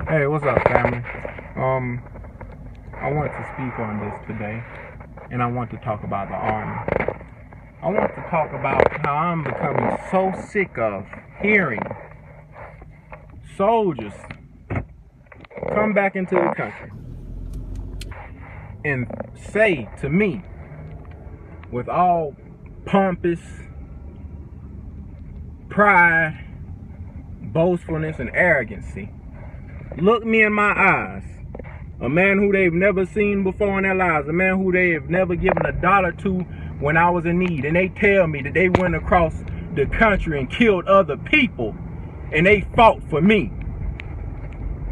Hey, what's up, family? I want to speak on this today, and I want to talk about the Army. I want to talk about how I'm becoming so sick of hearing soldiers come back into the country and say to me, with all pompous pride, boastfulness, and arrogancy, look me in my eyes, a man who they've never seen before in their lives, a man who they have never given $1 to when I was in need, and they tell me that they went across the country and killed other people, and they fought for me.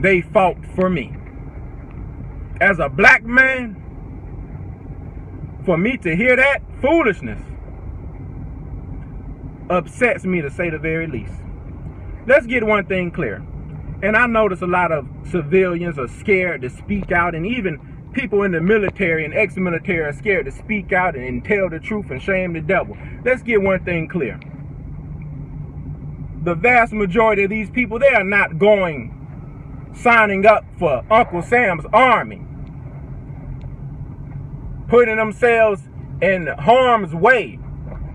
They fought for me. As a black man, for me to hear that foolishness upsets me, to say the very least. Let's get one thing clear. And I notice a lot of civilians are scared to speak out, and even people in the military and ex-military are scared to speak out and tell the truth and shame the devil. Let's get one thing clear. The vast majority of these people, they are not signing up for Uncle Sam's army, putting themselves in harm's way,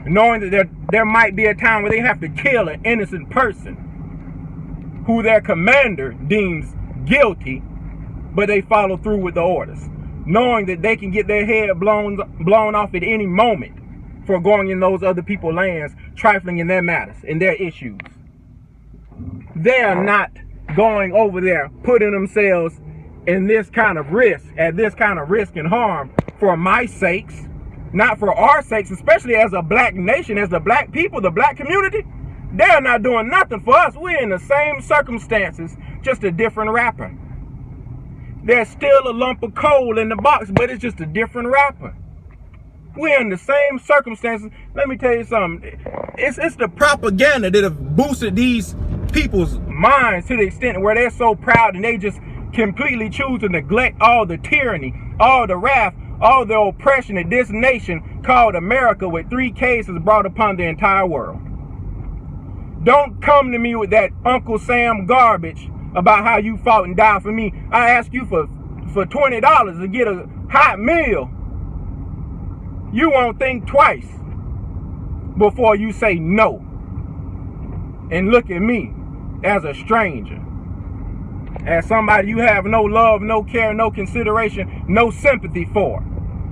knowing that there might be a time where they have to kill an innocent person who their commander deems guilty, but they follow through with the orders, knowing that they can get their head blown off at any moment for going in those other people's lands, trifling in their matters, in their issues. They are not going over there, putting themselves in this kind of risk, at this kind of risk and harm for my sakes, not for our sakes, especially as a black nation, as the black people, the black community. They're not doing nothing for us. We're in the same circumstances, just a different wrapper. There's still a lump of coal in the box, but it's just a different wrapper. We're in the same circumstances. Let me tell you something. It's the propaganda that have boosted these people's minds to the extent where they're so proud and they just completely choose to neglect all the tyranny, all the wrath, all the oppression that this nation called America with 3 Ks has brought upon the entire world. Don't come to me with that Uncle Sam garbage about how you fought and died for me. I ask you for $20 to get a hot meal. You won't think twice before you say no and look at me as a stranger, as somebody you have no love, no care, no consideration, no sympathy for.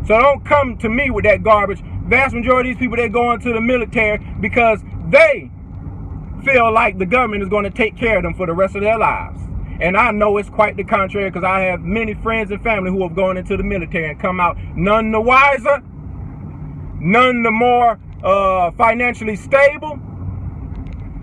So don't come to me with that garbage. Vast majority of these people, they go into the military because they feel like the government is going to take care of them for the rest of their lives. And I know it's quite the contrary, because I have many friends and family who have gone into the military and come out none the wiser, none the more financially stable,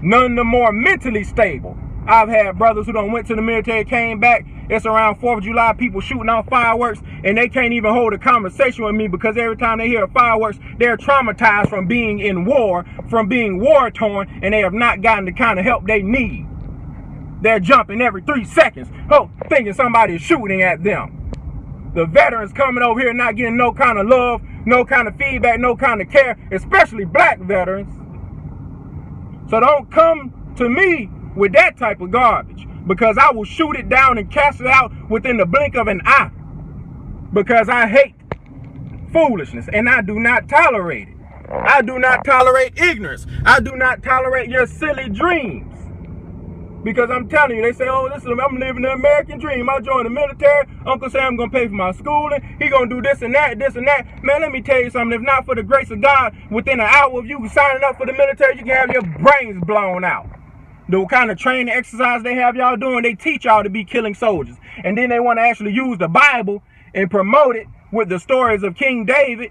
none the more mentally stable. I've had brothers who done went to the military, came back. It's around 4th of July, people shooting off fireworks, and they can't even hold a conversation with me because every time they hear fireworks, they're traumatized from being in war, from being war-torn, and they have not gotten the kind of help they need. They're jumping every 3 seconds, thinking somebody is shooting at them. The veterans coming over here not getting no kind of love, no kind of feedback, no kind of care, especially black veterans. So don't come to me with that type of garbage, because I will shoot it down and cast it out within the blink of an eye, because I hate foolishness and I do not tolerate it. I do not tolerate ignorance. I do not tolerate your silly dreams, because I'm telling you, they say, oh, listen, I'm living the American dream. I joined the military. Uncle Sam gonna pay for my schooling. He gonna do this and that, this and that. Man, let me tell you something. If not for the grace of God, within an hour of you signing up for the military, you can have your brains blown out. The kind of training exercise they have y'all doing, they teach y'all to be killing soldiers. And then they want to actually use the Bible and promote it with the stories of King David.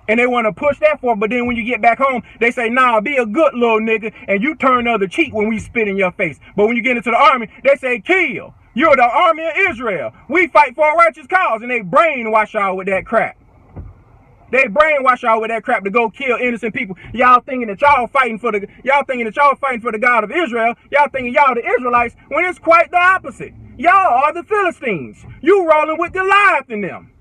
And they want to push that forward. But then when you get back home, they say, nah, be a good little nigga. And you turn the other cheek when we spit in your face. But when you get into the army, they say, kill. You're the army of Israel. We fight for a righteous cause. And they brainwash y'all with that crap. They brainwash y'all with that crap to go kill innocent people. Y'all thinking that y'all fighting for the God of Israel. Y'all thinking y'all the Israelites, when it's quite the opposite. Y'all are the Philistines. You rolling with Goliath in them.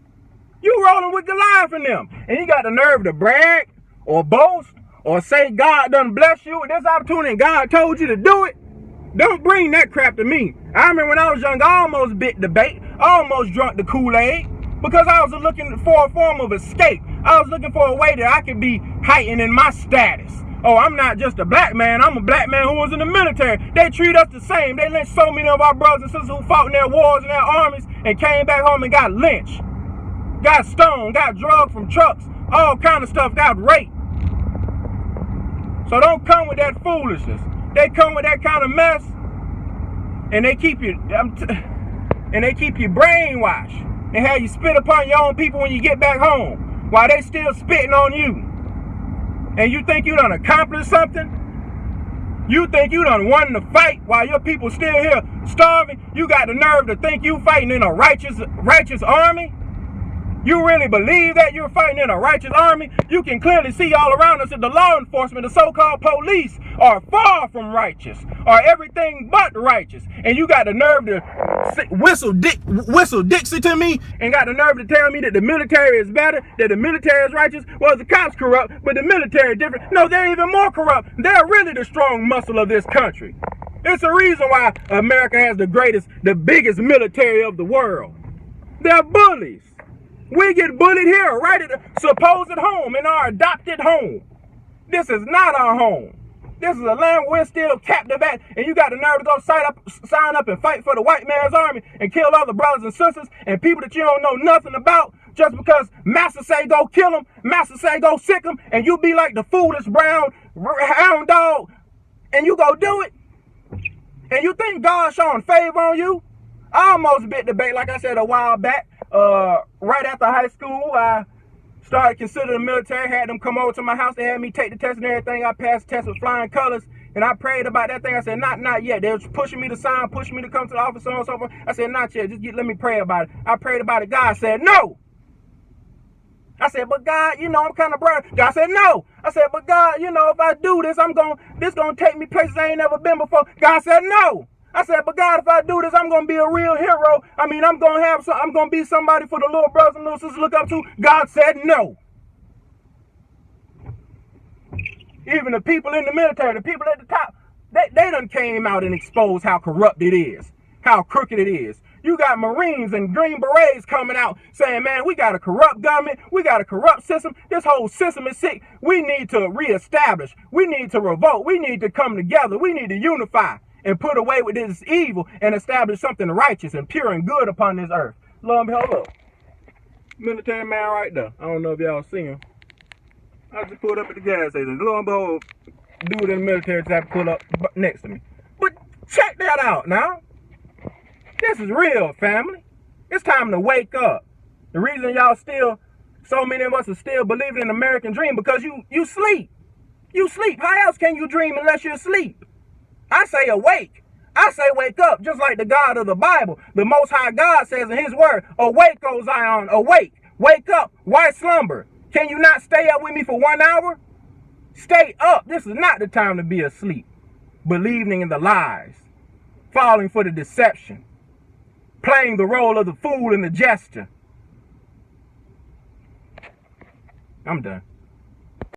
You rolling with Goliath in them. And you got the nerve to brag or boast or say God done bless you with this opportunity and God told you to do it. Don't bring that crap to me. I remember when I was young, I almost bit the bait. I almost drunk the Kool-Aid because I was looking for a form of escape. I was looking for a way that I could be heightened in my status. Oh, I'm not just a black man. I'm a black man who was in the military. They treat us the same. They lynched so many of our brothers and sisters who fought in their wars and their armies and came back home and got lynched, got stoned, got drugged from trucks, all kind of stuff, got raped. So don't come with that foolishness. They come with that kind of mess, and they keep you, brainwashed. They have you spit upon your own people when you get back home, while they still spitting on you. And you think you done accomplished something? You think you done won the fight while your people still here starving? You got the nerve to think you fighting in a righteous army? You really believe that you're fighting in a righteous army? You can clearly see all around us that the law enforcement, the so-called police, are far from righteous, are everything but righteous. And you got the nerve to whistle Dixie to me and got the nerve to tell me that the military is better, that the military is righteous. Well, the cops corrupt, but the military is different. No, they're even more corrupt. They're really the strong muscle of this country. It's a reason why America has the biggest military of the world. They're bullies. We get bullied here, right at the supposed home, in our adopted home. This is not our home. This is a land we're still captive at, and you got the nerve to go sign up and fight for the white man's army and kill other brothers and sisters and people that you don't know nothing about just because Master say go kill them, Master say go sick them, and you be like the foolish brown hound dog, and you go do it? And you think God's showing favor on you? I almost bit the bait, like I said, a while back. Right after high school, I started considering the military, had them come over to my house. They had me take the test and everything. I passed the test with flying colors, and I prayed about that thing. I said, not yet. They was pushing me to sign, pushing me to come to the office, so on and so forth. I said, not yet. Let me pray about it. I prayed about it. God said, no. I said, but God, I'm kind of brave. God said, no. I said, but God, if I do this, this gonna take me places I ain't never been before. God said, no. I said, but God, if I do this, I'm going to be a real hero. I'm going to be somebody for the little brothers and little sisters to look up to. God said no. Even the people in the military, the people at the top, they done came out and exposed how corrupt it is, how crooked it is. You got Marines and Green Berets coming out saying, man, we got a corrupt government. We got a corrupt system. This whole system is sick. We need to reestablish. We need to revolt. We need to come together. We need to unify and put away with this evil and establish something righteous and pure and good upon this earth. Lo and behold, look. Military man right there. I don't know if y'all see him. I just pulled up at the gas station. Lo and behold, dude in the military just had to pull up next to me. But check that out now. This is real, family. It's time to wake up. The reason y'all so many of us are still believing in the American dream, because you sleep. You sleep. How else can you dream unless you're asleep? I say awake. I say wake up, just like the God of the Bible. The Most High God says in his word, awake, O Zion, awake. Wake up. Why slumber? Can you not stay up with me for 1 hour? Stay up. This is not the time to be asleep. Believing in the lies. Falling for the deception. Playing the role of the fool and the jester. I'm done.